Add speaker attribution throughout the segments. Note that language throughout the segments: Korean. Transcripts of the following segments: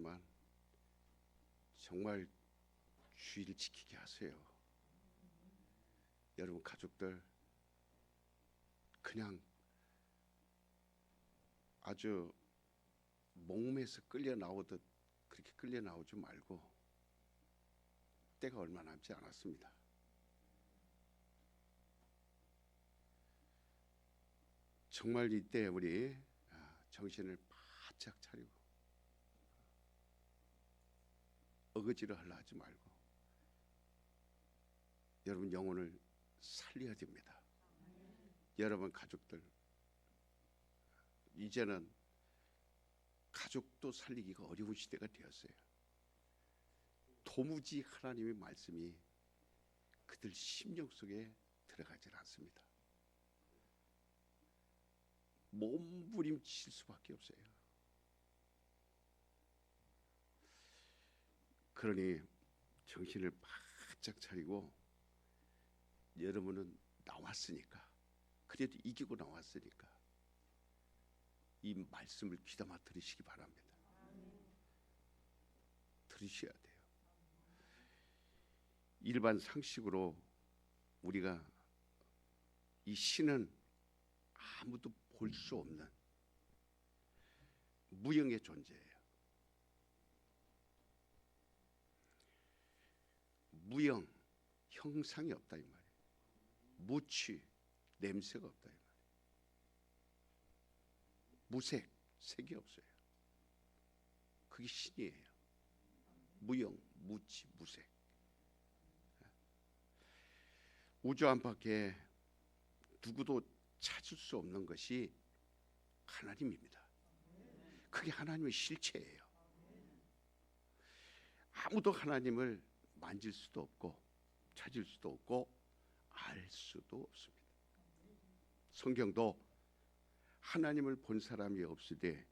Speaker 1: 하지만 정말 주의를 지키게 하세요. 여러분 가족들 그냥 아주 목매에서 끌려 나오듯 그렇게 끌려 나오지 말고, 때가 얼마 남지 않았습니다. 정말 이때 우리 정신을 바짝 차리고 어거지로 하려 하지 말고 여러분 영혼을 살려야 됩니다. 여러분 가족들 이제는 가족도 살리기가 어려운 시대가 되었어요. 도무지 하나님의 말씀이 그들 심령 속에 들어가질 않습니다. 몸부림칠 수밖에 없어요. 그러니 정신을 바짝 차리고, 여러분은 나왔으니까, 그래도 이기고 나왔으니까 이 말씀을 귀담아 들으시기 바랍니다. 들으셔야 돼요. 일반 상식으로 우리가 이 신은 아무도 볼 수 없는 무형의 존재예요. 무형, 형상이 없다 이 말이에요. 무취, 냄새가 없다 이 말이에요. 무색, 색이 없어요. 그게 신이에요. 무형, 무취, 무색. 우주 안팎에 누구도 찾을 수 없는 것이 하나님입니다. 그게 하나님의 실체예요. 아무도 하나님을 만질 수도 없고 찾을 수도 없고 알 수도 없습니다. 성경도 하나님을 본 사람이 없으되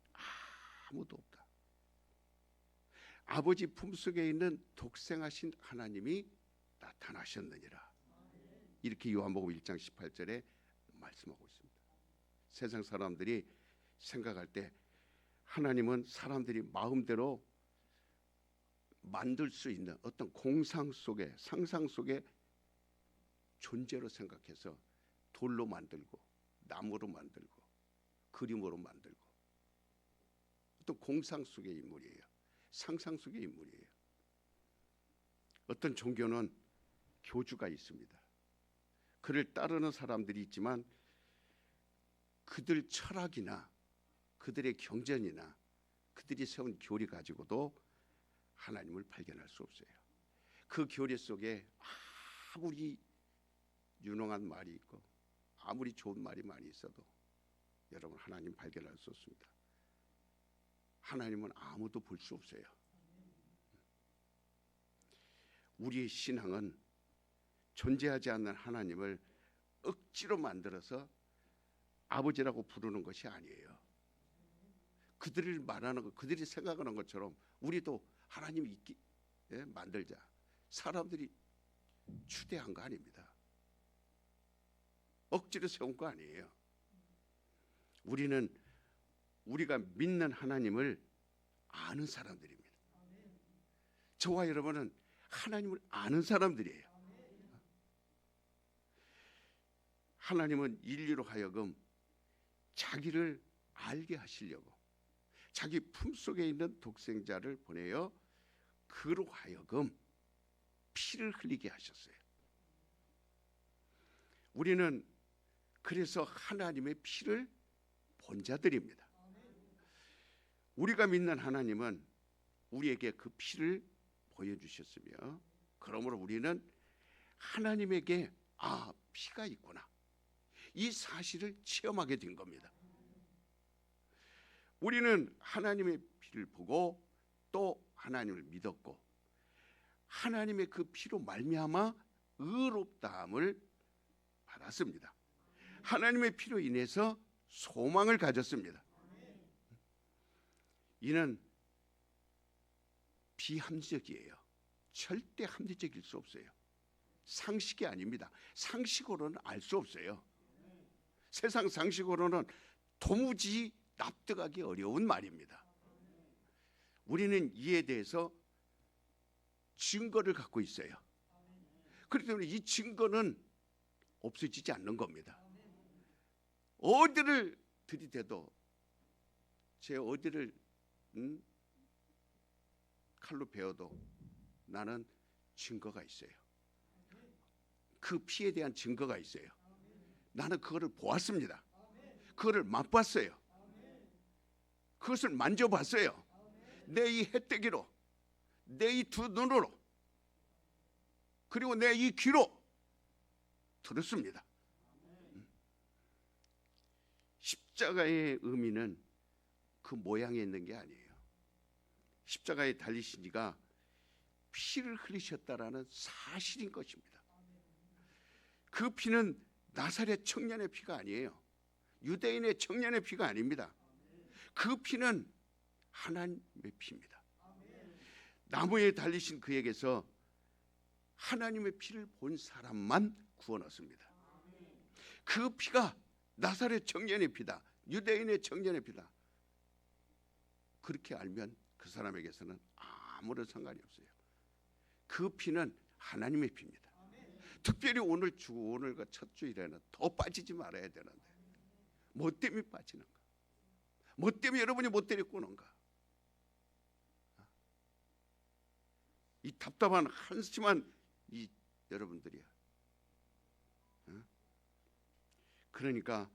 Speaker 1: 아무도 없다. 아버지 품속에 있는 독생하신 하나님이 나타나셨느니라. 이렇게 요한복음 1장 18절에 말씀하고 있습니다. 세상 사람들이 생각할 때 하나님은 사람들이 마음대로 만들 수 있는 어떤 공상 속에, 상상 속에 존재로 생각해서 돌로 만들고 나무로 만들고 그림으로 만들고 어떤 공상 속의 인물이에요. 상상 속의 인물이에요. 어떤 종교는 교주가 있습니다. 그를 따르는 사람들이 있지만 그들 철학이나 그들의 경전이나 그들이 세운 교리 가지고도 하나님을 발견할 수 없어요. 그 교리 속에 아무리 유능한 말이 있고 아무리 좋은 말이 많이 있어도 여러분 하나님 발견할 수 없습니다. 하나님은 아무도 볼 수 없어요. 우리의 신앙은 존재하지 않는 하나님을 억지로 만들어서 아버지라고 부르는 것이 아니에요. 그들을 말하는 것, 그들이 생각하는 것처럼 우리도 하나님이 있기 만들자. 사람들이 추대한 거 아닙니다. 억지로 세운 거 아니에요. 우리는 우리가 믿는 하나님을 아는 사람들입니다. 저와 여러분은 하나님을 아는 사람들이에요. 하나님은 인류로 하여금 자기를 알게 하시려고 자기 품속에 있는 독생자를 보내어 그로 하여금 피를 흘리게 하셨어요. 우리는 그래서 하나님의 피를 본 자들입니다. 우리가 믿는 하나님은 우리에게 그 피를 보여주셨으며, 그러므로 우리는 하나님에게 피가 있구나, 이 사실을 체험하게 된 겁니다. 우리는 하나님의 피를 보고 또 하나님을 믿었고 하나님의 그 피로 말미암아 의롭다함을 받았습니다. 하나님의 피로 인해서 소망을 가졌습니다. 이는 비합리적이에요. 절대 합리적일 수 없어요. 상식이 아닙니다. 상식으로는 알 수 없어요. 세상 상식으로는 도무지 납득하기 어려운 말입니다. 우리는 이에 대해서 증거를 갖고 있어요. 그렇기 때문에 이 증거는 없어지지 않는 겁니다. 어디를 들이대도, 제 어디를 칼로 베어도 나는 증거가 있어요. 그 피에 대한 증거가 있어요. 나는 그거를 보았습니다. 그거를 맛봤어요. 그것을 만져봤어요. 내 이 햇대기로, 내 이 두 눈으로, 그리고 내 이 귀로 들었습니다. 십자가의 의미는 그 모양에 있는 게 아니에요. 십자가에 달리신 이가 피를 흘리셨다라는 사실인 것입니다. 그 피는 나사렛 청년의 피가 아니에요. 유대인의 청년의 피가 아닙니다. 그 피는 하나님의 피입니다. 나무에 달리신 그에게서 하나님의 피를 본 사람만 구원 얻습니다. 그 피가 나사렛 청년의 피다, 유대인의 청년의 피다, 그렇게 알면 그 사람에게서는 아무런 상관이 없어요. 그 피는 하나님의 피입니다. 특별히 오늘과 첫 주일에는 더 빠지지 말아야 되는데, 뭐 때문에 빠지는가? 뭐 때문에 여러분이 못 데리고 오는가? 이 답답한 한심한 이 여러분들이야. 그러니까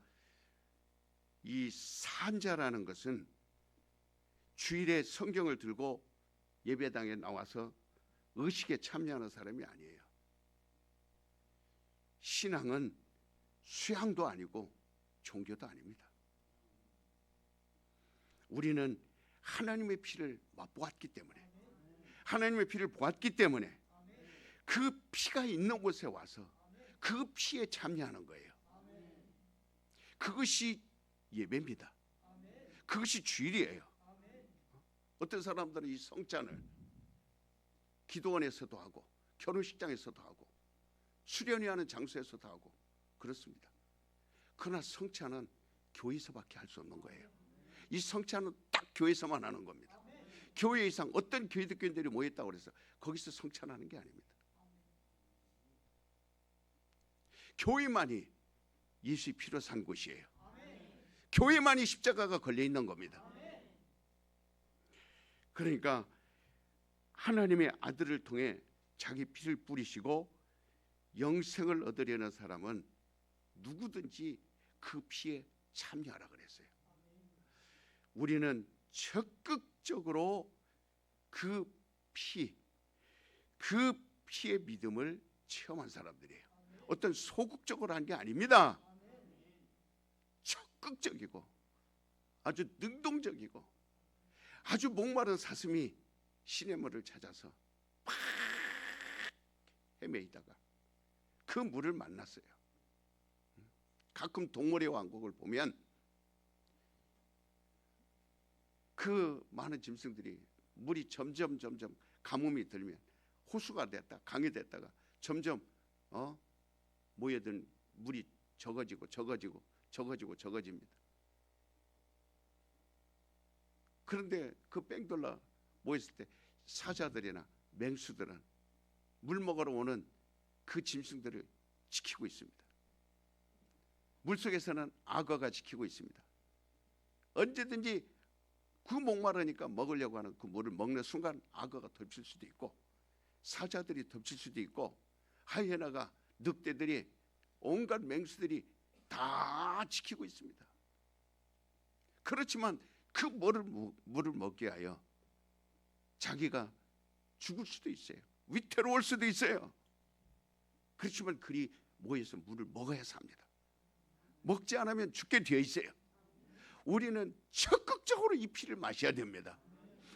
Speaker 1: 이 산자라는 것은 주일에 성경을 들고 예배당에 나와서 의식에 참여하는 사람이 아니에요. 신앙은 수양도 아니고 종교도 아닙니다. 우리는 하나님의 피를 맛보았기 때문에, 하나님의 피를 보았기 때문에 그 피가 있는 곳에 와서 그 피에 참여하는 거예요. 그것이 예배입니다. 그것이 주일이에요. 어떤 사람들은 이 성찬을 기도원에서도 하고 결혼식장에서도 하고 수련회하는 장소에서도 하고 그렇습니다. 그러나 성찬은 교회에서밖에 할 수 없는 거예요. 이 성찬은 딱 교회에서만 하는 겁니다. 교회 이상 어떤 교회들끼리 모였다고 그래서 거기서 성찬하는 게 아닙니다. 교회만이 예수의 피로 산 곳이에요. 교회만이 십자가가 걸려 있는 겁니다. 그러니까 하나님의 아들을 통해 자기 피를 뿌리시고 영생을 얻으려는 사람은 누구든지 그 피에 참여하라 그랬어요. 우리는 적극적으로 그 피의 믿음을 체험한 사람들이에요. 어떤 소극적으로 한 게 아닙니다. 적극적이고 아주 능동적이고 아주 목마른 사슴이 시냇물을 찾아서 막 헤매이다가 그 물을 만났어요. 가끔 동물의 왕국을 보면 그 많은 짐승들이 물이 점점 가뭄이 들면 호수가 됐다 강이 됐다가 점점 모여든 물이 적어집니다. 그런데 그 뺑돌라 모였을 때 사자들이나 맹수들은 물 먹으러 오는 그 짐승들을 지키고 있습니다. 물속에서는 악어가 지키고 있습니다. 언제든지 그 목마르니까 먹으려고 하는 그 물을 먹는 순간 악어가 덮칠 수도 있고 사자들이 덮칠 수도 있고 하이에나가 늑대들이 온갖 맹수들이 다 지키고 있습니다. 그렇지만 그 물을 먹게 하여 자기가 죽을 수도 있어요. 위태로울 수도 있어요. 그렇지만 그리 모여서 물을 먹어야 삽니다. 먹지 않으면 죽게 되어 있어요. 우리는 적극적으로 이 피를 마셔야 됩니다.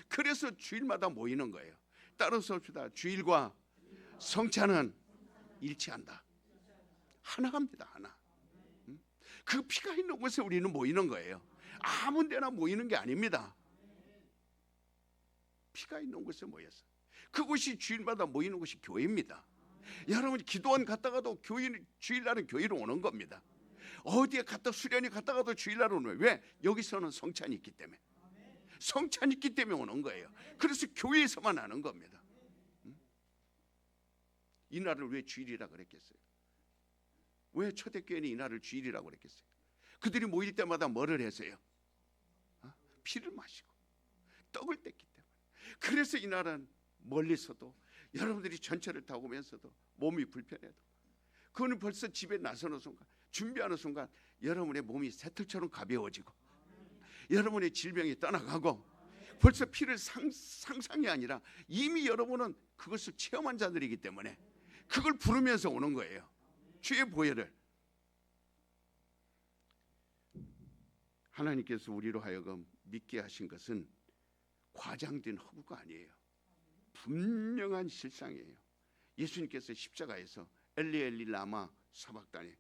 Speaker 1: 그래서 주일마다 모이는 거예요. 따라서 합시다. 주일과 성찬은 일치한다. 하나갑니다. 하나. 그 피가 있는 곳에 우리는 모이는 거예요. 아무 데나 모이는 게 아닙니다. 피가 있는 곳에 모여서 그곳이 주일마다 모이는 곳이 교회입니다. 여러분 기도원 갔다가도 주일날은 교회로 오는 겁니다. 어디에 갔다 수련회 갔다가도 주일날 오는 거예요. 왜? 여기서는 성찬이 있기 때문에. 성찬이 있기 때문에 오는 거예요. 그래서 교회에서만 하는 겁니다. 이 날을 왜 주일이라 그랬겠어요? 왜 초대교회는 이 날을 주일이라고 그랬겠어요? 그들이 모일 때마다 뭐를 했어요? 피를 마시고 떡을 뗐기 때문에. 그래서 이 날은 멀리서도 여러분들이 전철을 타고 오면서도 몸이 불편해도 그거는 벌써 집에 나서는 순간, 준비하는 순간 여러분의 몸이 새털처럼 가벼워지고 여러분의 질병이 떠나가고 벌써 피를 상상이 아니라 이미 여러분은 그것을 체험한 자들이기 때문에 그걸 부르면서 오는 거예요. 주의 보혈을. 하나님께서 우리로 하여금 믿게 하신 것은 과장된 허구가 아니에요. 분명한 실상이에요. 예수님께서 십자가에서 엘리 엘리 라마 사박다니,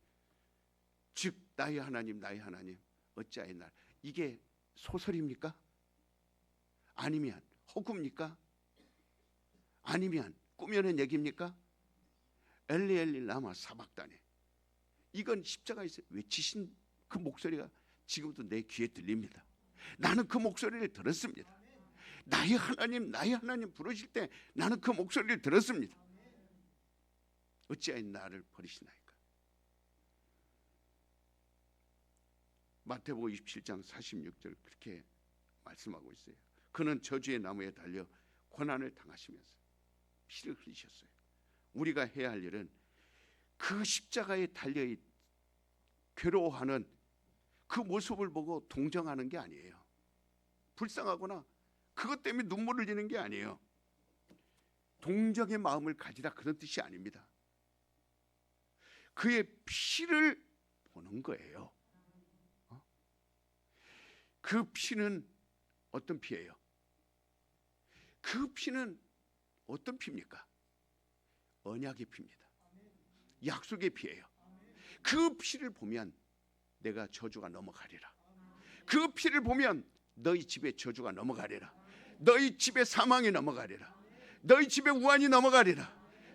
Speaker 1: 즉 나의 하나님 나의 하나님 어찌하였나이까. 이게 소설입니까? 아니면 허구입니까? 아니면 꾸며낸 얘기입니까? 엘리 엘리 라마 사박다니, 이건 십자가에서 외치신 그 목소리가 지금도 내 귀에 들립니다. 나는 그 목소리를 들었습니다. 나의 하나님 부르실 때 나는 그 목소리를 들었습니다. 어찌하여 나를 버리시나이까. 마태복음 27장 46절 그렇게 말씀하고 있어요. 그는 저주의 나무에 달려 고난을 당하시면서 피를 흘리셨어요. 우리가 해야 할 일은 그 십자가에 달려 괴로워하는 그 모습을 보고 동정하는 게 아니에요. 불쌍하거나 그것 때문에 눈물을 흘리는 게 아니에요. 동정의 마음을 가지라 그런 뜻이 아닙니다. 그의 피를 보는 거예요. 그 피는 어떤 피예요? 그 피는 어떤 피입니까? 언약의 피입니다. 약속의 피예요. 그 피를 보면 내가 저주가 넘어가리라. 그 피를 보면 너희 집에 저주가 넘어가리라. 너희 집에 사망이 넘어가리라. 너희 집에 우환이 넘어가리라.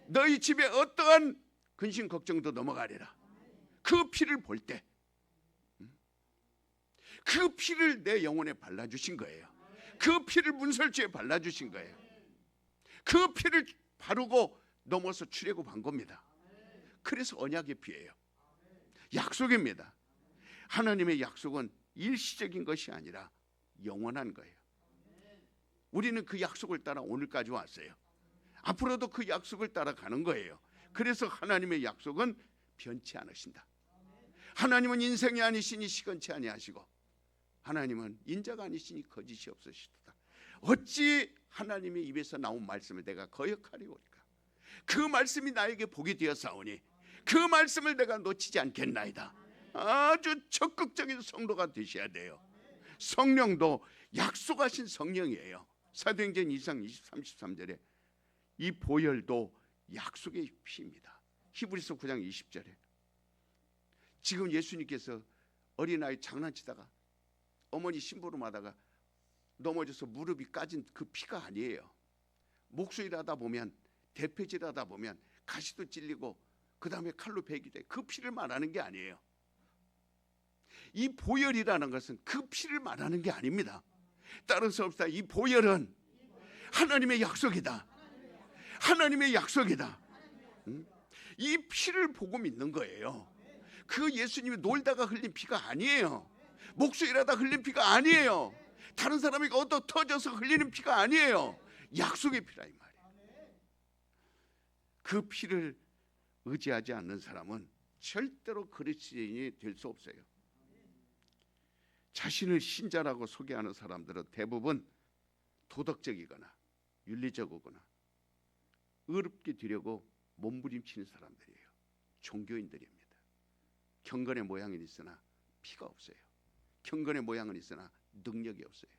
Speaker 1: 너희 집에 어떠한 근심 걱정도 넘어가리라. 그 피를 볼 때 그 피를 내 영혼에 발라주신 거예요. 그 피를 문설주에 발라주신 거예요. 그 피를 바르고 넘어서 출애굽한 겁니다. 그래서 언약의 피예요. 약속입니다. 하나님의 약속은 일시적인 것이 아니라 영원한 거예요. 우리는 그 약속을 따라 오늘까지 왔어요. 앞으로도 그 약속을 따라가는 거예요. 그래서 하나님의 약속은 변치 않으신다. 하나님은 인생이 아니시니 시건치 아니하시고 하나님은 인자가 아니시니 거짓이 없으시도다. 어찌 하나님의 입에서 나온 말씀을 내가 거역하리오리까. 그 말씀이 나에게 복이 되었사오니 그 말씀을 내가 놓치지 않겠나이다. 아주 적극적인 성도가 되셔야 돼요. 성령도 약속하신 성령이에요. 사도행전 2장 33절에 이 보혈도 약속의 피입니다. 히브리서 9장 20절에 지금 예수님께서 어린아이 장난치다가 어머니 심부름하다가 넘어져서 무릎이 까진 그 피가 아니에요. 목수일하다 보면 대패질하다 보면 가시도 찔리고 그 다음에 칼로 베기도 해. 그 피를 말하는 게 아니에요. 이 보혈이라는 것은 그 피를 말하는 게 아닙니다. 따를 수 없다. 이 보혈은 하나님의 약속이다. 하나님의 약속이다. 이 피를 보고 믿는 거예요. 그 예수님이 놀다가 흘린 피가 아니에요. 목수일하다 흘린 피가 아니에요. 다른 사람이 얻어 터져서 흘리는 피가 아니에요. 약속의 피라 이 말이에요. 그 피를 의지하지 않는 사람은 절대로 그리스도인이 될 수 없어요. 자신을 신자라고 소개하는 사람들은 대부분 도덕적이거나 윤리적이거나 의롭게 되려고 몸부림치는 사람들이에요. 종교인들입니다. 경건의 모양은 있으나 피가 없어요. 경건의 모양은 있으나 능력이 없어요.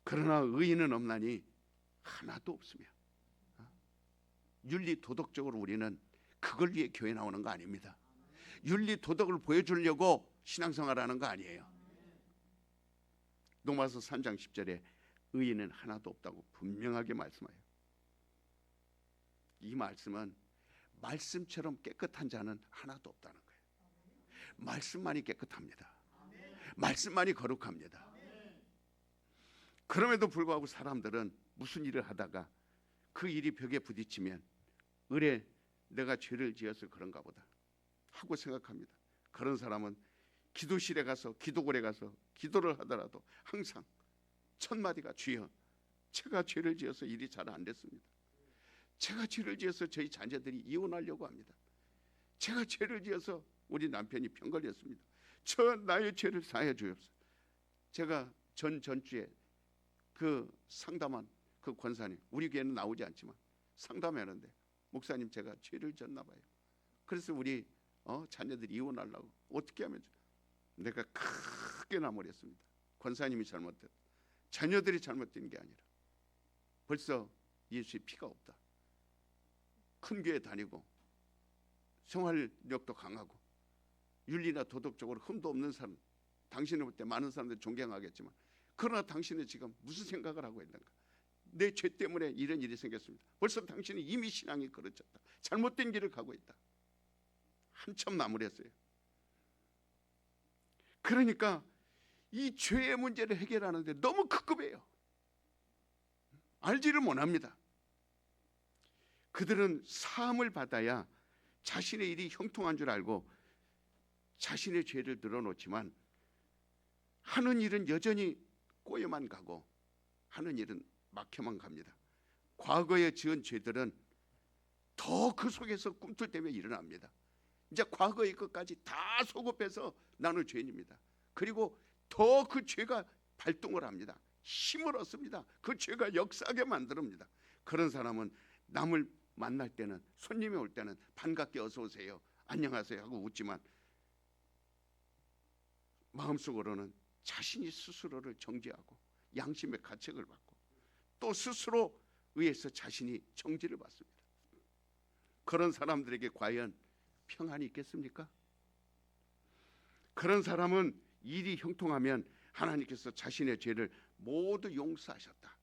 Speaker 1: 그러나 의인은 없나니 하나도 없으며 윤리 도덕적으로 우리는 그걸 위해 교회 나오는 거 아닙니다. 윤리 도덕을 보여주려고 신앙생활하는 거 아니에요. 로마서 3장 10절에 의인은 하나도 없다고 분명하게 말씀해요. 이 말씀은 말씀처럼 깨끗한 자는 하나도 없다는 거예요. 말씀만이 깨끗합니다. 말씀만이 거룩합니다. 그럼에도 불구하고 사람들은 무슨 일을 하다가 그 일이 벽에 부딪히면 의뢰 내가 죄를 지어서 그런가 보다 하고 생각합니다. 그런 사람은 기도실에 가서 기도골에 가서 기도를 하더라도 항상 첫 마디가 주여 제가 죄를 지어서 일이 잘 안 됐습니다. 제가 죄를 지어서 저희 자녀들이 이혼하려고 합니다. 제가 죄를 지어서 우리 남편이 병 걸렸습니다. 저 나의 죄를 사해 주옵소서. 제가 전주에 그 상담한 그 권사님, 우리 교회는 나오지 않지만 상담하는데 목사님 제가 죄를 졌나 봐요. 그래서 우리 자녀들이 이혼하려고 어떻게 하면 내가 크게 나무랬습니다. 권사님이 잘못됐다. 자녀들이 잘못된 게 아니라 벌써 예수의 피가 없다. 큰 교회 다니고 생활력도 강하고 윤리나 도덕적으로 흠도 없는 사람, 당신이 볼 때 많은 사람들이 존경하겠지만 그러나 당신은 지금 무슨 생각을 하고 있는가? 내 죄 때문에 이런 일이 생겼습니다. 벌써 당신은 이미 신앙이 그르쳤다. 잘못된 길을 가고 있다. 한참 나무랬어요. 그러니까 이 죄의 문제를 해결하는데 너무 급급해요. 알지를 못합니다. 그들은 사함을 받아야 자신의 일이 형통한 줄 알고 자신의 죄를 늘어놓지만 하는 일은 여전히 꼬여만 가고 하는 일은 막혀만 갑니다. 과거에 지은 죄들은 더 그 속에서 꿈틀대며 일어납니다. 이제 과거의 것까지 다 소급해서 나는 죄인입니다. 그리고 더 그 죄가 발동을 합니다. 힘을 얻습니다. 그 죄가 역사하게 만듭니다. 그런 사람은 남을 만날 때는 손님이 올 때는 반갑게 어서 오세요 안녕하세요 하고 웃지만 마음속으로는 자신이 스스로를 정죄하고 양심의 가책을 받고 또 스스로 의해서 자신이 정죄를 받습니다. 그런 사람들에게 과연 평안이 있겠습니까? 그런 사람은 일이 형통하면 하나님께서 자신의 죄를 모두 용서하셨다.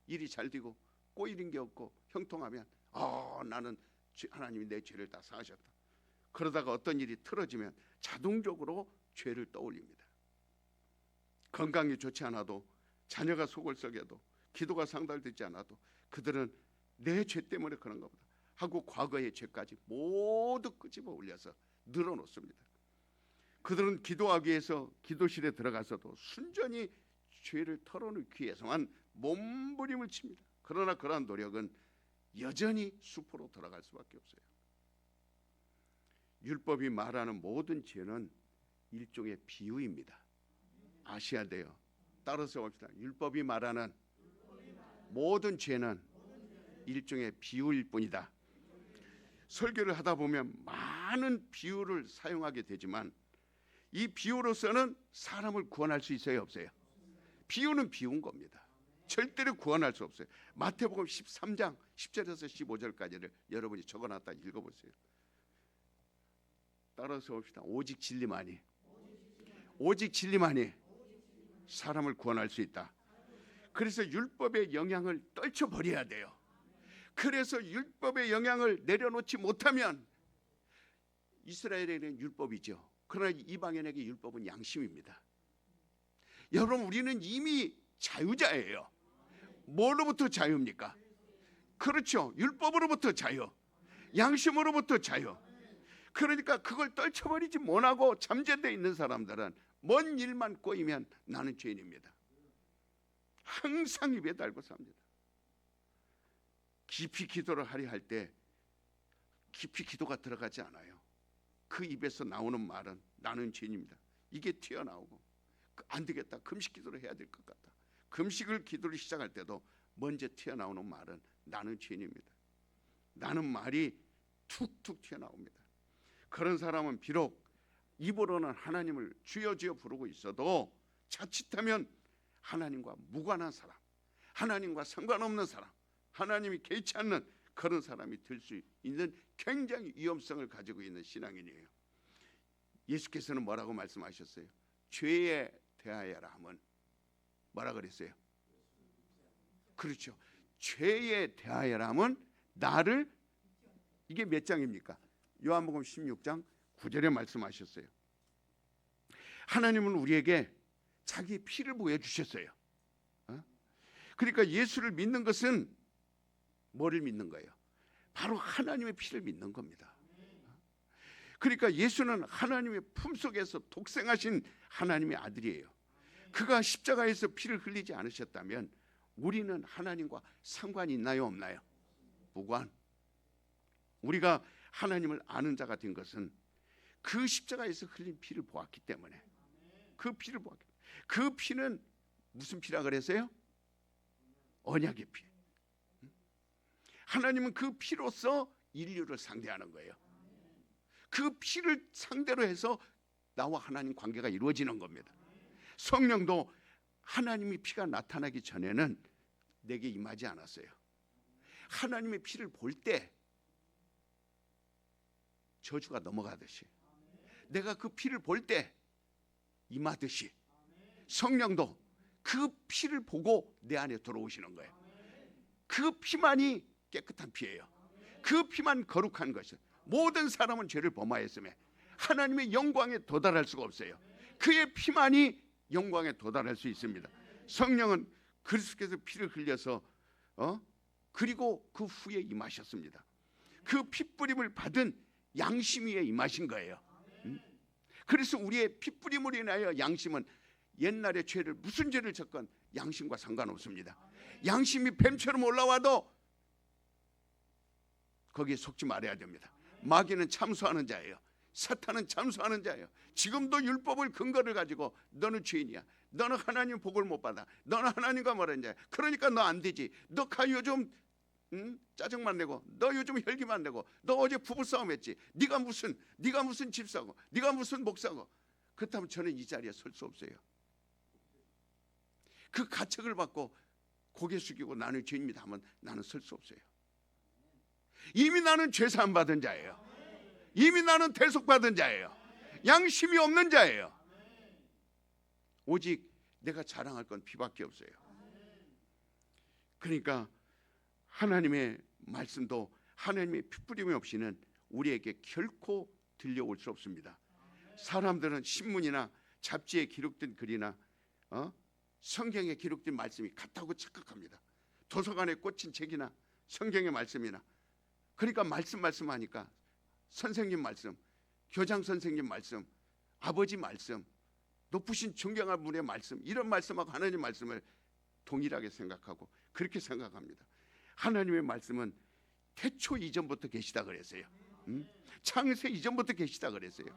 Speaker 1: 일이 잘 되고 꼬이는 게 없고 형통하면 나는 하나님이 내 죄를 다 사하셨다. 그러다가 어떤 일이 틀어지면 자동적으로 죄를 떠올립니다. 건강이 좋지 않아도 자녀가 속을 썩여도 기도가 상달되지 않아도 그들은 내 죄 때문에 그런가 보다 하고 과거의 죄까지 모두 끄집어 올려서 늘어놓습니다. 그들은 기도하기 위해서 기도실에 들어가서도 순전히 죄를 털어놓기 위해서만 몸부림을 칩니다. 그러나 그러한 노력은 여전히 수포로 돌아갈 수밖에 없어요. 율법이 말하는 모든 죄는 일종의 비유입니다. 아셔야 돼요. 따라서 봅시다. 율법이 말하는 모든 죄는 일종의 비유일 뿐이다. 설교를 하다 보면 많은 비유를 사용하게 되지만 이 비유로서는 사람을 구원할 수 있어요, 없어요? 비유는 비운 겁니다. 절대로 구원할 수 없어요. 마태복음 13장 10절에서 15절까지를 여러분이 적어놨다 읽어보세요. 따라서 봅시다. 오직 진리만이 사람을 구원할 수 있다. 그래서 율법의 영향을 떨쳐버려야 돼요. 그래서 율법의 영향을 내려놓지 못하면 이스라엘에는 율법이죠. 그러나 이방인에게 율법은 양심입니다. 여러분 우리는 이미 자유자예요. 뭐로부터 자유입니까? 그렇죠. 율법으로부터 자유, 양심으로부터 자유. 그러니까 그걸 떨쳐버리지 못하고 잠재되어 있는 사람들은 먼 일만 꼬이면 나는 죄인입니다. 항상 입에 달고 삽니다. 깊이 기도를 하려 할 때 깊이 기도가 들어가지 않아요. 그 입에서 나오는 말은 나는 죄인입니다. 이게 튀어나오고 안 되겠다. 금식 기도를 해야 될 것 같다. 금식을 기도를 시작할 때도 먼저 튀어나오는 말은 나는 죄인입니다. 나는 말이 툭툭 튀어나옵니다. 그런 사람은 비록 입으로는 하나님을 주여 주여 부르고 있어도 자칫하면 하나님과 무관한 사람, 하나님과 상관없는 사람, 하나님이 개의치 않는 그런 사람이 될 수 있는 굉장히 위험성을 가지고 있는 신앙인이에요. 예수께서는 뭐라고 말씀하셨어요? 죄에 대하여라 하면 뭐라 그랬어요? 그렇죠. 죄에 대하여라 하면 나를, 이게 몇 장입니까? 요한복음 16장 9절에 말씀하셨어요. 하나님은 우리에게 자기 피를 보여주셨어요. 그러니까 예수를 믿는 것은 뭐를 믿는 거예요? 바로 하나님의 피를 믿는 겁니다. 그러니까 예수는 하나님의 품속에서 독생하신 하나님의 아들이에요. 그가 십자가에서 피를 흘리지 않으셨다면 우리는 하나님과 상관이 있나요, 없나요? 무관. 우리가 하나님을 아는 자가 된 것은 그 십자가에서 흘린 피를 보았기 때문에, 그 피를 보았기 때문에. 그 피는 무슨 피라 그랬어요? 언약의 피. 하나님은 그 피로서 인류를 상대하는 거예요. 그 피를 상대로 해서 나와 하나님 관계가 이루어지는 겁니다. 성령도 하나님의 피가 나타나기 전에는 내게 임하지 않았어요. 하나님의 피를 볼 때 저주가 넘어가듯이, 내가 그 피를 볼 때 임하듯이 성령도 그 피를 보고 내 안에 들어오시는 거예요. 그 피만이 깨끗한 피예요. 그 피만 거룩한 것이에요. 모든 사람은 죄를 범하였음에 하나님의 영광에 도달할 수가 없어요. 그의 피만이 영광에 도달할 수 있습니다. 성령은 그리스도께서 피를 흘려서 그리고 그 후에 임하셨습니다. 그 피뿌림을 받은 양심 위에 임하신 거예요. 그래서 우리의 피뿌림으로 인하여 양심은 옛날의 죄를, 무슨 죄를 졌건 양심과 상관없습니다. 양심이 뱀처럼 올라와도 거기에 속지 말아야 됩니다. 마귀는 참소하는 자예요. 사탄은 참소하는 자예요. 지금도 율법을 근거를 가지고 너는 죄인이야, 너는 하나님 복을 못 받아, 너는 하나님과 멀은 자야, 그러니까 너 안 되지, 너 요즘 짜증만 내고, 너 요즘 혈기만 내고, 너 어제 부부싸움 했지, 네가 무슨 집사고, 네가 무슨 목사고. 그렇다면 저는 이 자리에 설 수 없어요. 그 가책을 받고 고개 숙이고 나는 죄인입니다 하면 나는 설 수 없어요. 이미 나는 죄사함 받은 자예요. 이미 나는 대속받은 자예요. 양심이 없는 자예요. 오직 내가 자랑할 건 피밖에 없어요. 그러니까 하나님의 말씀도 하나님의 피뿌림이 없이는 우리에게 결코 들려올 수 없습니다. 사람들은 신문이나 잡지에 기록된 글이나 성경에 기록된 말씀이 같다고 착각합니다. 도서관에 꽂힌 책이나 성경의 말씀이나, 그러니까 말씀하니까 선생님 말씀, 교장 선생님 말씀, 아버지 말씀, 높으신 존경할 분의 말씀, 이런 말씀하고 하나님 말씀을 동일하게 생각하고 그렇게 생각합니다. 하나님의 말씀은 태초 이전부터 계시다 그랬어요. 창세 이전부터 계시다 그랬어요.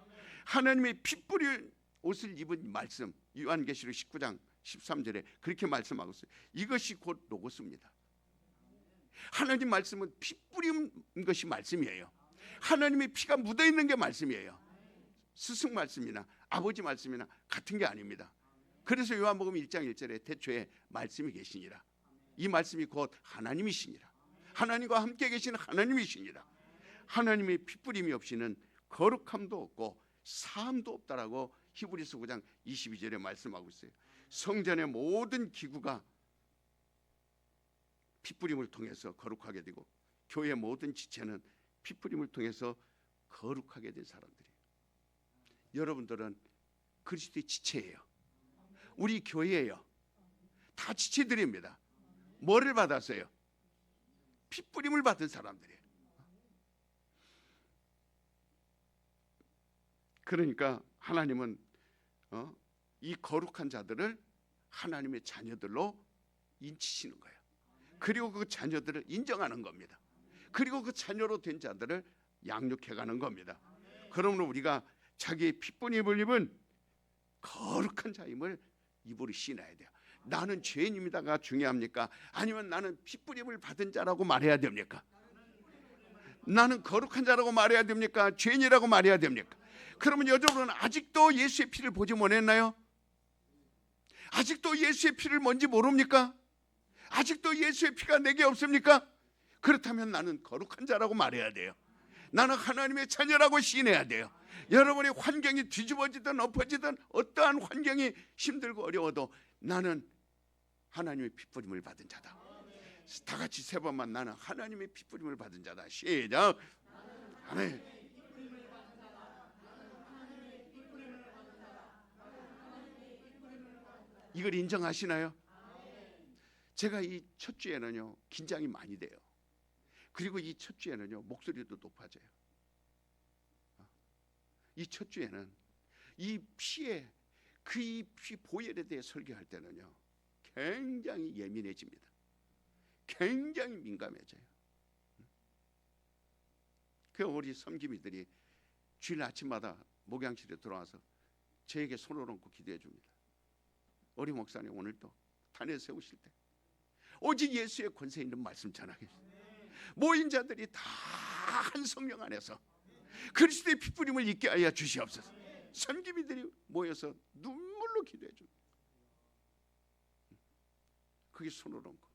Speaker 1: 하나님의 피 뿌린 옷을 입은 말씀, 요한계시록 19장 13절에 그렇게 말씀하고 있어요. 이것이 곧 로고스입니다. 하나님 말씀은 피 뿌린 것이 말씀이에요. 하나님의 피가 묻어있는 게 말씀이에요. 스승 말씀이나 아버지 말씀이나 같은 게 아닙니다. 그래서 요한복음 1장 1절에 태초에 말씀이 계시니라. 이 말씀이 곧 하나님이시니라. 하나님과 함께 계신 하나님이시니라. 하나님의 피뿌림이 없이는 거룩함도 없고 사함도 없다라고 히브리서 9장 22절에 말씀하고 있어요. 성전의 모든 기구가 피뿌림을 통해서 거룩하게 되고 교회의 모든 지체는 피뿌림을 통해서 거룩하게 된 사람들이에요. 여러분들은 그리스도의 지체예요. 우리 교회예요. 다 지체들입니다. 뭐를 받았어요? 피뿌림을 받은 사람들이에요. 그러니까 하나님은 이 거룩한 자들을 하나님의 자녀들로 인치시는 거예요. 그리고 그 자녀들을 인정하는 겁니다. 그리고 그 자녀로 된 자들을 양육해가는 겁니다. 그러므로 우리가 자기의 피뿌림을 입은 거룩한 자임을 입으로 시인해야 돼요. 나는 죄인입니다가 중요합니까? 아니면 나는 피뿌림을 받은 자라고 말해야 됩니까? 나는 거룩한 자라고 말해야 됩니까? 죄인이라고 말해야 됩니까? 그러면 여러분은 아직도 예수의 피를 보지 못했나요? 아직도 예수의 피를 뭔지 모릅니까? 아직도 예수의 피가 내게 없습니까? 그렇다면 나는 거룩한 자라고 말해야 돼요. 나는 하나님의 자녀라고 시인해야 돼요. 여러분의 환경이 뒤집어지든 엎어지든 어떠한 환경이 힘들고 어려워도 나는 하나님의 피뿌림을 받은 자다. 다 같이 세 번만, 나는 하나님의 피뿌림을 받은 자다. 시작. 아멘. 이걸 인정하시나요? 제가 이 첫 주에는요 긴장이 많이 돼요. 그리고 이 첫 주에는요 목소리도 높아져요. 이 첫 주에는 이 피에 그 이 피 보혈에 대해 설교할 때는요 굉장히 예민해집니다. 굉장히 민감해져요. 그 우리 섬김이들이 주일 아침마다 목양실에 들어와서 저에게 손을 얹고 기도해 줍니다. 우리 목사님 오늘도 단에 세우실 때 오직 예수의 권세 있는 말씀 전하겠습니다. 모인 자들이 다 한 성령 안에서 그리스도의 핏부림을 잊게 하여 주시옵소서. 섬김이들이 모여서 눈물로 기도해 줍니다. 그게 손을 얹고.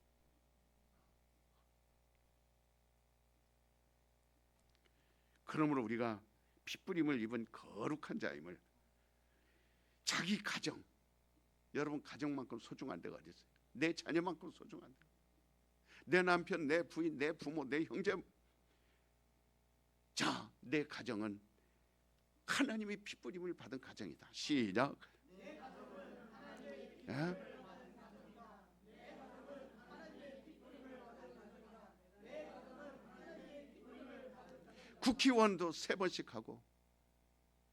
Speaker 1: 그러므로 우리가 핏부림을 입은 거룩한 자임을, 자기 가정, 여러분 가정만큼 소중한 데가 어디 있어요? 내 자녀만큼 소중한 데, 내 남편, 내 부인, 내 부모, 내 형제. 자, 내 가정은 하나님의 핏부림을 받은 가정이다. 시작. 예? 국회의원도 3번씩 하고,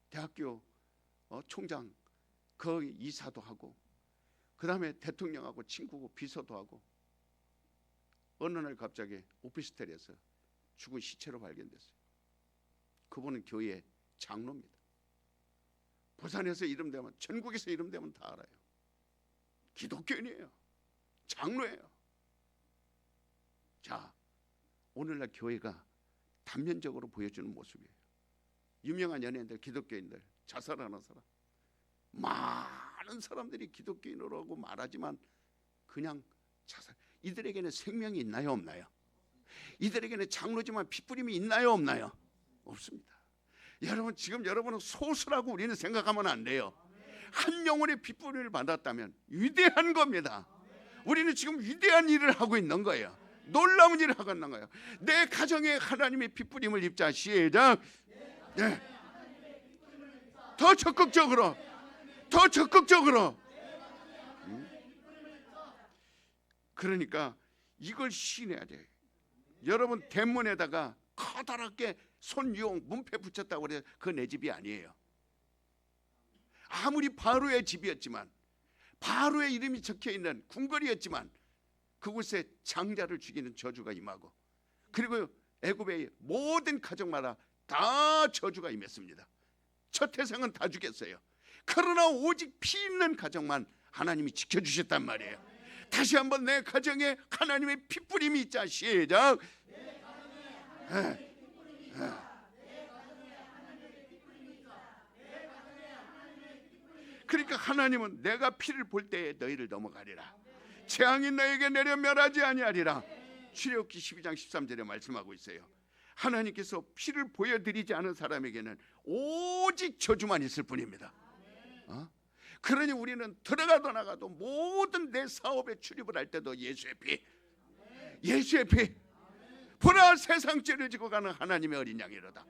Speaker 1: 대학교 총장 그 이사도 하고, 그 다음에 대통령하고 친구고 비서도 하고. 어느 날 갑자기 오피스텔에서 죽은 시체로 발견됐어요. 그분은 교회 장로입니다. 부산에서 이름 되면, 전국에서 이름 되면 다 알아요. 기독교인이에요. 장로예요. 자, 오늘날 교회가 단면적으로 보여주는 모습이에요. 유명한 연예인들, 기독교인들 자살하는 사람, 많은 사람들이 기독교인으로 말하지만 그냥 자살. 이들에게는 생명이 있나요, 없나요? 이들에게는 장로지만 핏부림이 있나요, 없나요? 없습니다. 여러분, 지금 여러분은 소수라고 우리는 생각하면 안 돼요. 한 영혼의 핏부림을 받았다면 위대한 겁니다. 우리는 지금 위대한 일을 하고 있는 거예요. 놀라운 일을 하고 있는 거예요. 내 가정에 하나님의 핏부림을 입자. 시작. 네. 더 적극적으로, 더 적극적으로. 그러니까 이걸 시인해야 돼. 여러분, 대문에다가 커다랗게 손유홍 문패 붙였다고 그래서 그 내 집이 아니에요. 아무리 바로의 집이었지만, 바로의 이름이 적혀있는 궁궐이었지만 그곳에 장자를 죽이는 저주가 임하고, 그리고 애굽의 모든 가정마다 다 저주가 임했습니다. 첫 태생은 다 죽였어요. 그러나 오직 피 있는 가정만 하나님이 지켜주셨단 말이에요. 다시 한번 내 가정에 하나님의 핏부림이 있자. 시작. 그러니까 하나님은 내가 피를 볼 때에 너희를 넘어가리라. 재앙이 너에게 내려 멸하지 아니하리라. 출애굽기 12장 13절에 말씀하고 있어요. 하나님께서 피를 보여드리지 않은 사람에게는 오직 저주만 있을 뿐입니다. 그러니 우리는 들어가도 나가도 모든 내 사업에 출입을 할 때도 예수의 피, 예수의 피. 보라, 세상 죄를 지고 가는 하나님의 어린 양이로다.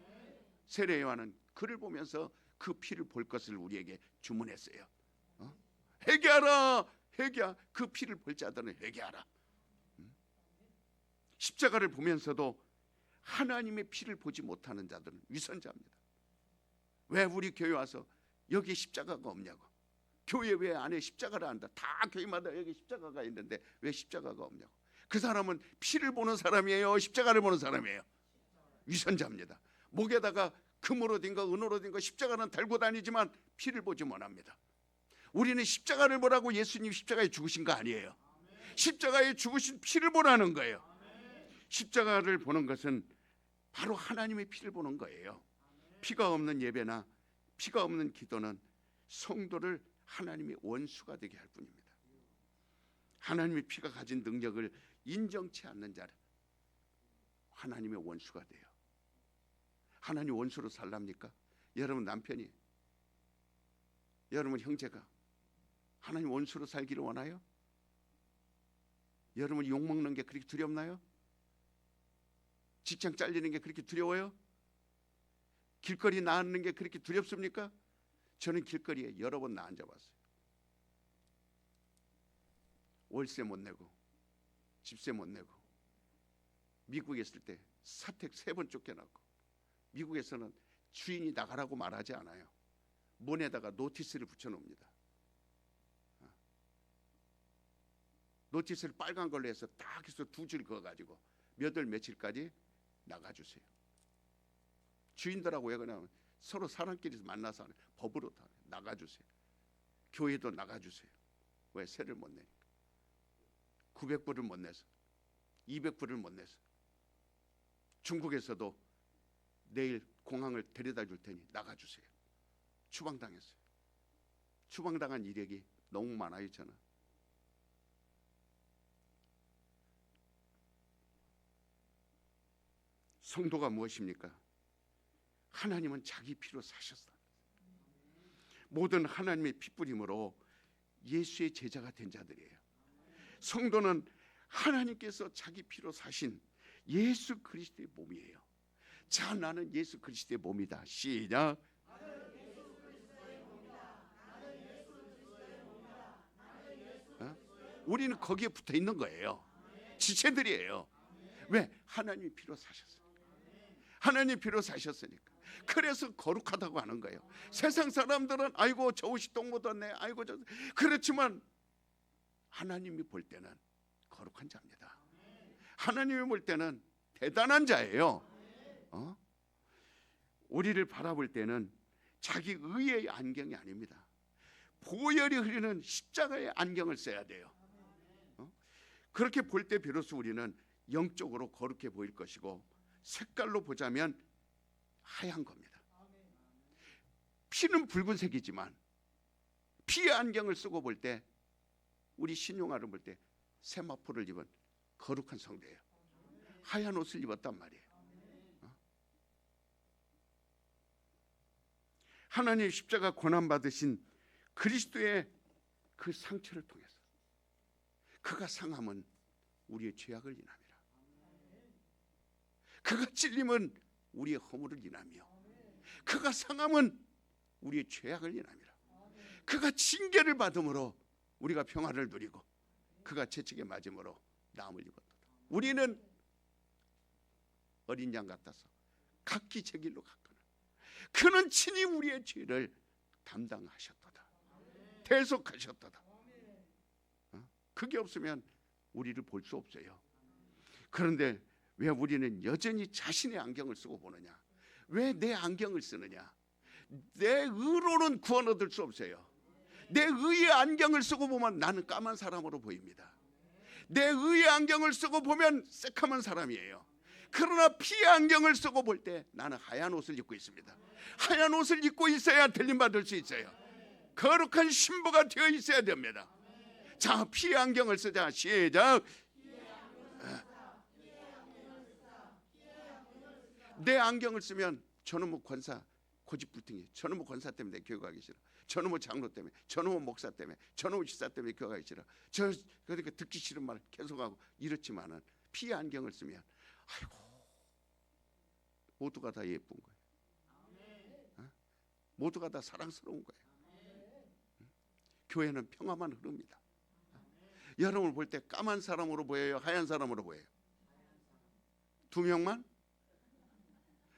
Speaker 1: 세례 요한은 그를 보면서 그 피를 볼 것을 우리에게 주문했어요. 회개하라, 회개하. 그 피를 볼 자들은 회개하라. 십자가를 보면서도 하나님의 피를 보지 못하는 자들은 위선자입니다. 왜 우리 교회 와서 여기 십자가가 없냐고. 교회 왜 안에 십자가를 한다. 다 교회마다 여기 십자가가 있는데 왜 십자가가 없냐고. 그 사람은 피를 보는 사람이에요, 십자가를 보는 사람이에요? 위선자입니다. 목에다가 금으로 된 거, 은으로 된 거 십자가는 달고 다니지만 피를 보지 못합니다. 우리는 십자가를 보라고 예수님 십자가에 죽으신 거 아니에요. 십자가에 죽으신 피를 보라는 거예요. 십자가를 보는 것은 바로 하나님의 피를 보는 거예요. 피가 없는 예배나 피가 없는 기도는 성도를 하나님의 원수가 되게 할 뿐입니다. 하나님의 피가 가진 능력을 인정치 않는 자는 하나님의 원수가 돼요. 하나님 원수로 살랍니까? 여러분 남편이, 여러분 형제가 하나님 원수로 살기를 원해요? 여러분 욕먹는 게 그렇게 두렵나요? 직장 잘리는 게 그렇게 두려워요? 길거리 나앉는 게 그렇게 두렵습니까? 저는 길거리에 여러 번 나앉아 봤어요. 월세 못 내고 집세 못 내고, 미국에 있을 때 사택 3번 쫓겨났고, 미국에서는 주인이 나가라고 말하지 않아요. 문에다가 노티스를 붙여놓습니다. 노티스를 빨간 걸로 해서 딱 해서 2줄 그어가지고 몇 월 며칠까지 나가주세요. 주인들하고 왜 그러냐면 서로 사람끼리 만나서 하는 법으로 다 나가주세요. 교회도 나가주세요. 왜? 세를 못 내니까. 900불을 못 내서, 200불을 못 내서. 중국에서도 내일 공항을 데려다 줄 테니 나가주세요. 추방당했어요. 추방당한 이력이 너무 많아요. 저는 성도가 무엇입니까? 하나님은 자기 피로 사셨다. 모든 하나님의 핏부림으로 예수의 제자가 된 자들이에요. 성도는 하나님께서 자기 피로 사신 예수 그리스도의 몸이에요. 자, 나는 예수 그리스도의 몸이다. 시작. 우리는 거기에 붙어 있는 거예요. 지체들이에요. 왜? 하나님이 피로 사셨어요. 하나님 피로 사셨으니까. 그래서 거룩하다고 하는 거예요. 세상 사람들은 아이고 저 옷이 똥 묻었네, 아이고 저, 그렇지만 하나님이 볼 때는 거룩한 자입니다. 하나님이 볼 때는 대단한 자예요. 우리를 바라볼 때는 자기 의의 안경이 아닙니다. 보혈이 흐르는 십자가의 안경을 써야 돼요. 그렇게 볼 때 비로소 우리는 영적으로 거룩해 보일 것이고, 색깔로 보자면 하얀 겁니다. 피는 붉은색이지만 피의 안경을 쓰고 볼 때, 우리 신용아를 볼 때 세마포를 입은 거룩한 성도예요. 하얀 옷을 입었단 말이에요. 하나님 십자가 고난 받으신 그리스도의 그 상처를 통해서 그가 상함은 우리의 죄악을 인함이라. 그가 찔림은 우리의 허물을 인하며, 그가 상함은 우리의 죄악을 인함이라. 그가 징계를 받음으로 우리가 평화를 누리고, 그가 채찍에 맞음으로 나음을 입었다. 우리는 어린 양 같아서 각기 제 길로 갔거늘 그는 친히 우리의 죄를 담당하셨도다. 대속하셨도다. 그게 없으면 우리를 볼 수 없어요. 그런데 왜 우리는 여전히 자신의 안경을 쓰고 보느냐? 왜 내 안경을 쓰느냐? 내 의로는 구원 얻을 수 없어요. 내 의의 안경을 쓰고 보면 나는 까만 사람으로 보입니다. 내 의의 안경을 쓰고 보면 새카만 사람이에요. 그러나 피의 안경을 쓰고 볼 때 나는 하얀 옷을 입고 있습니다. 하얀 옷을 입고 있어야 들림받을 수 있어요. 거룩한 신부가 되어 있어야 됩니다. 자, 피의 안경을 쓰자. 시작. 내 안경을 쓰면 저놈의 권사 고집불통이, 저놈의 권사 때문에 교회 가기 싫어, 저놈의 장로 때문에, 저놈의 목사 때문에, 저놈의 집사 때문에 교회 가기 싫어, 그러니까 듣기 싫은 말 계속하고 이렇지만은 피의 안경을 쓰면 아이고 모두가 다 예쁜 거예요. 모두가 다 사랑스러운 거예요. 교회는 평화만 흐릅니다. 여러분을 볼 때 까만 사람으로 보여요? 하얀 사람으로 보여요? 2명만?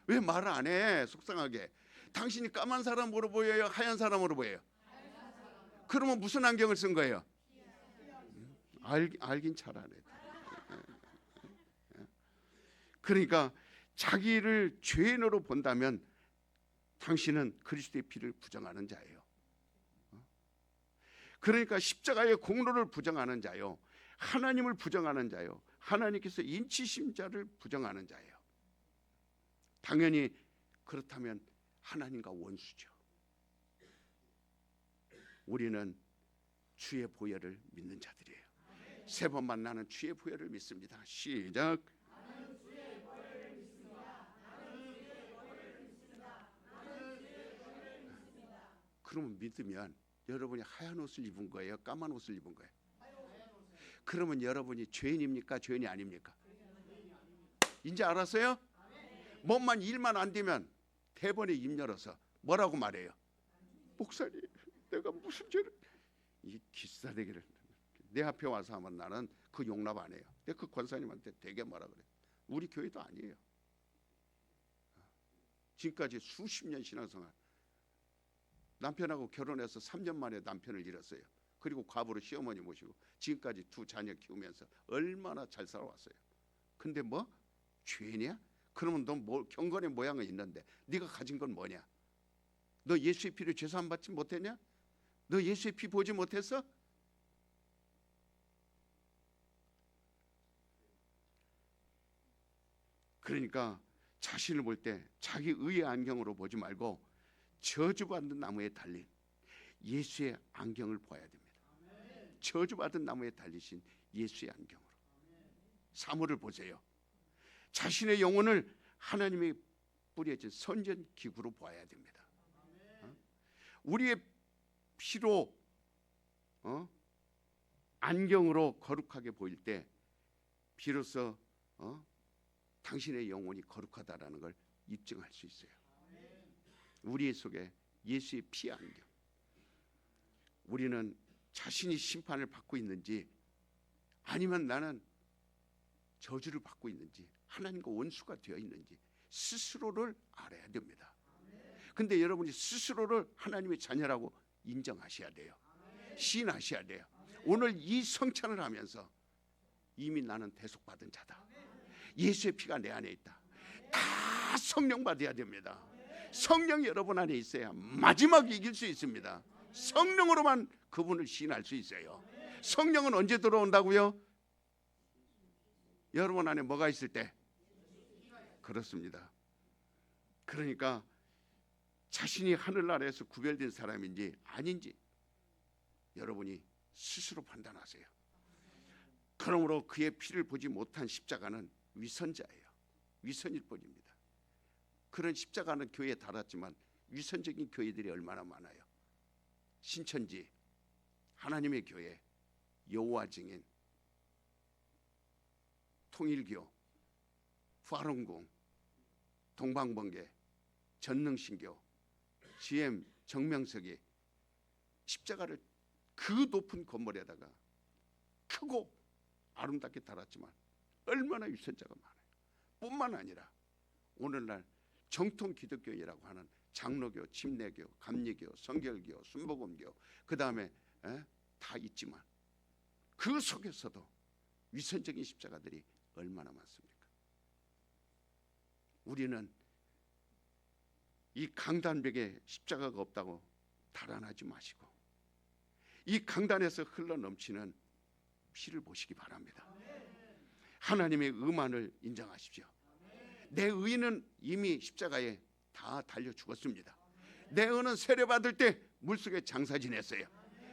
Speaker 1: 왜 말을 안 해? 속상하게. 당신이 까만 사람으로 보여요? 하얀 사람으로 보여요? 그러면 무슨 안경을 쓴 거예요? 알긴 잘 안 해. 그러니까 자기를 죄인으로 본다면 당신은 그리스도의 피를 부정하는 자예요. 그러니까 십자가의 공로를 부정하는 자요, 하나님을 부정하는 자요, 하나님께서 인치신 자를 부정하는 자예요. 당연히 그렇다면 하나님과 원수죠. 우리는 주의 보혈을 믿는 자들이에요. 3번 만나는 주의 보혈을 믿습니다. 시작. 그러면 믿으면 여러분이 하얀 옷을 입은 거예요? 까만 옷을 입은 거예요? 그러면 여러분이 죄인입니까? 죄인이 아닙니까? 이제 알았어요? 몸만 일만 안 되면 대번에 입 열어서 뭐라고 말해요? 목사님, 내가 무슨 죄를, 이 기싸대기를 내 앞에 와서 하면 나는 그 용납 안 해요. 근데 그 권사님한테 되게 뭐라 그래. 우리 교회도 아니에요. 지금까지 수십 년 신앙생활, 남편하고 결혼해서 3년 만에 남편을 잃었어요. 그리고 과부로 시어머니 모시고 지금까지 두 자녀 키우면서 얼마나 잘 살아왔어요. 근데 뭐 죄냐? 그러면 너 경건의 모양은 있는데 네가 가진 건 뭐냐? 너 예수의 피로 죄사함 받지 못했냐? 너 예수의 피 보지 못했어? 그러니까 자신을 볼 때 자기 의의 안경으로 보지 말고 저주받는 나무에 달린 예수의 안경을 보아야 됩니다. 저주받은 나무에 달리신 예수의 안경으로 사물을 보세요. 자신의 영혼을 하나님의 뿌려진 선전 기구로 보아야 됩니다. 우리의 피로 안경으로 거룩하게 보일 때 비로소 당신의 영혼이 거룩하다라는 걸 입증할 수 있어요. 우리 속에 예수의 피 안경. 우리는 자신이 심판을 받고 있는지 아니면 나는 저주를 받고 있는지 하나님과 원수가 되어 있는지 스스로를 알아야 됩니다. 근데 여러분이 스스로를 하나님의 자녀라고 인정하셔야 돼요. 시인하셔야 돼요. 오늘 이 성찬을 하면서 이미 나는 대속받은 자다. 예수의 피가 내 안에 있다. 다 성령 받아야 됩니다. 성령이 여러분 안에 있어야 마지막에 이길 수 있습니다. 성령으로만 그분을 시인할 수 있어요. 성령은 언제 들어온다고요? 여러분 안에 뭐가 있을 때? 그렇습니다. 그러니까 자신이 하늘나라에서 구별된 사람인지 아닌지 여러분이 스스로 판단하세요. 그러므로 그의 피를 보지 못한 십자가는 위선자예요. 위선일 뿐입니다. 그런 십자가는 교회에 달았지만 위선적인 교회들이 얼마나 많아요. 신천지, 하나님의 교회, 여호와 증인, 통일교, 부활원궁, 동방번개, 전능신교, GM, 정명석이 십자가를 그 높은 건물에다가 크고 아름답게 달았지만 얼마나 위선자가 많아요. 뿐만 아니라 오늘날 정통 기독교회라고 하는 장로교, 침례교, 감리교, 성결교, 순복음교 그 다음에 다 있지만 그 속에서도 위선적인 십자가들이 얼마나 많습니까? 우리는 이 강단벽에 십자가가 없다고 달아나지 마시고 이 강단에서 흘러넘치는 피를 보시기 바랍니다. 하나님의 의만을 인정하십시오. 내 의는 이미 십자가에 다 달려 죽었습니다. 내 의는 세례받을 때 물속에 장사 지냈어요.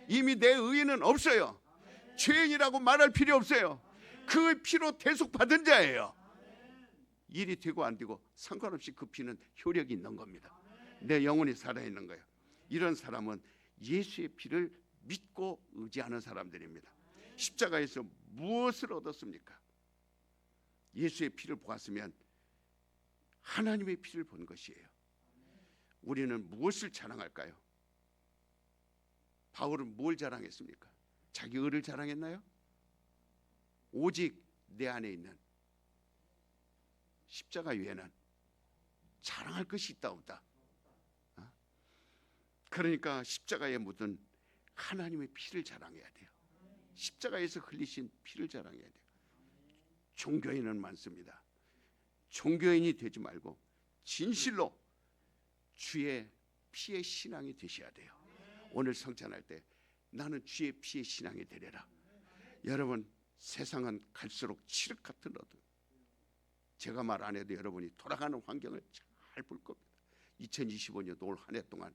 Speaker 1: 이미 내 의는 없어요. 죄인이라고 말할 필요 없어요. 그 피로 대속받은 자예요. 일이 되고 안 되고 상관없이 그 피는 효력이 있는 겁니다. 내 영혼이 살아있는 거예요. 이런 사람은 예수의 피를 믿고 의지하는 사람들입니다. 십자가에서 무엇을 얻었습니까? 예수의 피를 보았으면 하나님의 피를 본 것이에요. 우리는 무엇을 자랑할까요? 바울은 뭘 자랑했습니까? 자기 의를 자랑했나요? 오직 내 안에 있는 십자가 외에는 자랑할 것이 있다 없다. 그러니까 십자가에 묻은 하나님의 피를 자랑해야 돼요. 십자가에서 흘리신 피를 자랑해야 돼요. 종교인은 많습니다. 종교인이 되지 말고 진실로 주의 피의 신앙이 되셔야 돼요. 오늘 성찬할 때 나는 주의 피의 신앙이 되리라. 여러분 세상은 갈수록 칠흑 같은 어둠. 제가 말 안 해도 여러분이 돌아가는 환경을 잘 볼 겁니다. 2025년 올 한 해 동안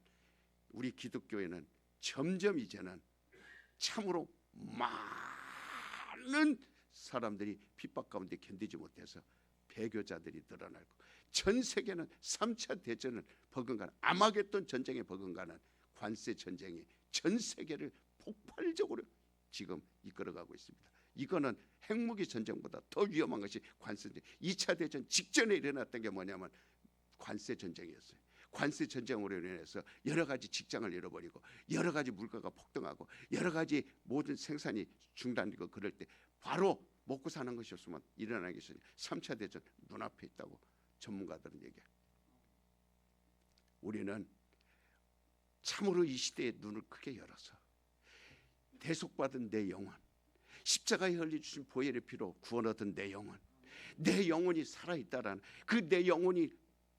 Speaker 1: 우리 기독교회는 점점 이제는 참으로 많은 사람들이 핍박 가운데 견디지 못해서 배교자들이 늘어나고 전 세계는 3차 대전을 버금가는 아마겟돈 전쟁에 버금가는 관세 전쟁이 전 세계를 폭발적으로 지금 이끌어가고 있습니다. 이거는 핵무기 전쟁보다 더 위험한 것이 관세 전쟁. 2차 대전 직전에 일어났던 게 뭐냐면 관세 전쟁이었어요. 관세 전쟁으로 인해서 여러 가지 직장을 잃어버리고 여러 가지 물가가 폭등하고 여러 가지 모든 생산이 중단되고 그럴 때 바로 먹고 사는 것이었으면 일어나겠으니 3차 대전 눈앞에 있다고 전문가들은 얘기해요. 우리는 참으로 이 시대의 눈을 크게 열어서 대속받은 내 영혼, 십자가에 흘려주신 보혈의 피로 구원 얻은 내 영혼, 내 영혼이 살아있다라는 그 내 영혼이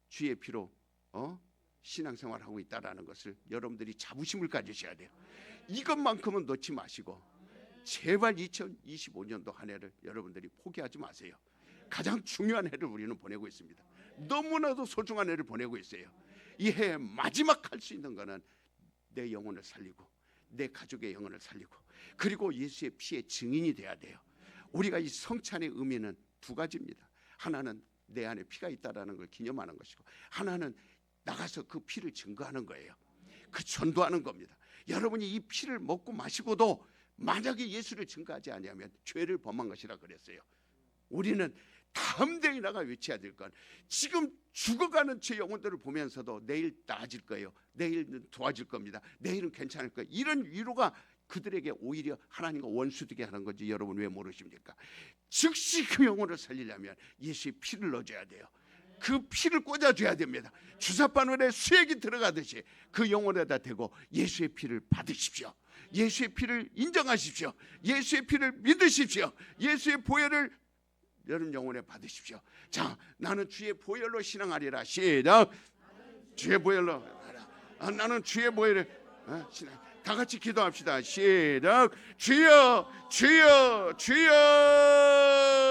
Speaker 1: 주의 피로 신앙생활하고 있다라는 것을 여러분들이 자부심을 가지셔야 돼요. 이것만큼은 놓지 마시고 제발 2025년도 한 해를 여러분들이 포기하지 마세요. 가장 중요한 해를 우리는 보내고 있습니다. 너무나도 소중한 해를 보내고 있어요. 이 해의 마지막 할 수 있는 거는 내 영혼을 살리고 내 가족의 영혼을 살리고 그리고 예수의 피의 증인이 돼야 돼요. 우리가 이 성찬의 의미는 두 가지입니다. 하나는 내 안에 피가 있다라는 걸 기념하는 것이고 하나는 나가서 그 피를 증거하는 거예요. 그 전도하는 겁니다. 여러분이 이 피를 먹고 마시고도 만약에 예수를 증거하지 않으면 죄를 범한 것이라 그랬어요. 우리는 다음 대이나가 외쳐야 될 건 지금 죽어가는 제 영혼들을 보면서도 내일 나아질 거예요. 내일은 도와줄 겁니다. 내일은 괜찮을 거예요. 이런 위로가 그들에게 오히려 하나님과 원수되게 하는 건지 여러분 왜 모르십니까? 즉시 그 영혼을 살리려면 예수의 피를 넣어줘야 돼요. 그 피를 꽂아줘야 됩니다. 주사바늘에 수액이 들어가듯이 그 영혼에다 대고 예수의 피를 받으십시오. 예수의 피를 인정하십시오. 예수의 피를 믿으십시오. 예수의 보혈을 여러분 영혼에 받으십시오. 자, 나는 주의 보혈로 신앙하리라. 시작. 주의 보혈로. 나는 주의 보혈을 신앙. 다 같이 기도합시다. 시작. 주여, 주여, 주여.